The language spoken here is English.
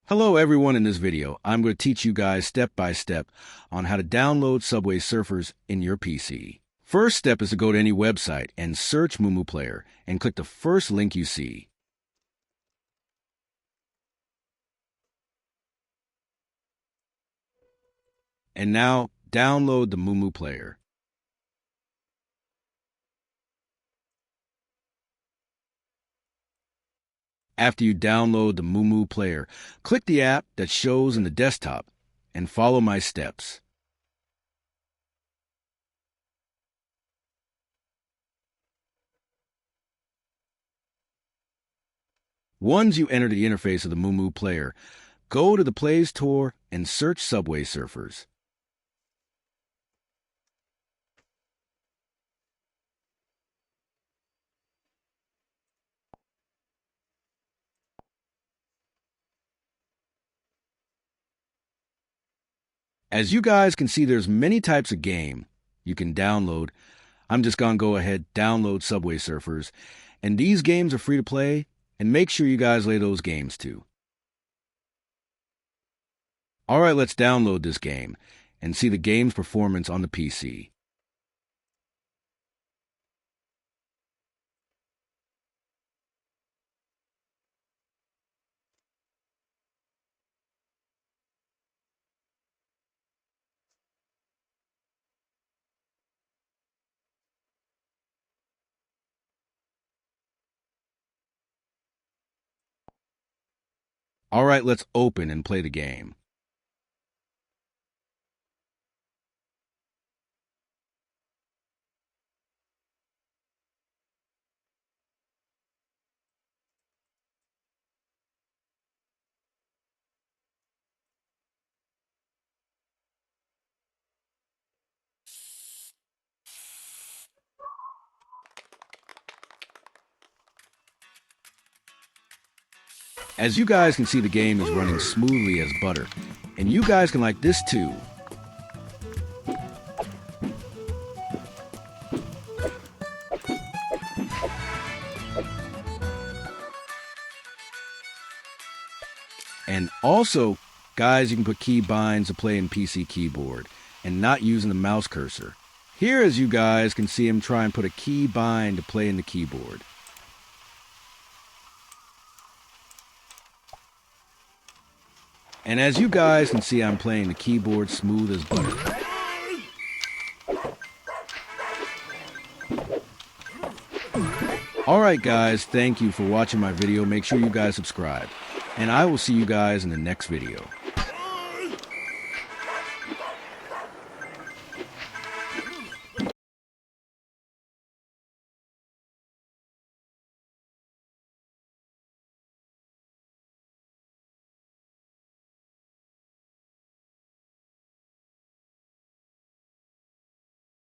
Hello everyone. In this video, I'm going to teach you guys step by step on how to download Subway Surfers in your PC. First step is to go to any website and search Moomoo Player and click the first link you see. And now download the Moomoo Player. After you download the Moomoo Player, click the app that shows in the desktop and follow my steps. Once you enter the interface of the Moomoo Player, go to the Play Store and search Subway Surfers. As you guys can see, there's many types of game you can download. I'm just going to go ahead, download Subway Surfers. And these games are free to play, and make sure you guys play those games too. All right, let's download this game and see the game's performance on the PC. All right, let's open and play the game. As you guys can see, the game is running smoothly as butter, and you guys can like this too. And also, guys, you can put key binds to play in PC keyboard and not using the mouse cursor. Here, as you guys can see him try and put a key bind to play in the keyboard. And as you guys can see, I'm playing the keyboard smooth as butter. Alright guys, thank you for watching my video. Make sure you guys subscribe. And I will see you guys in the next video.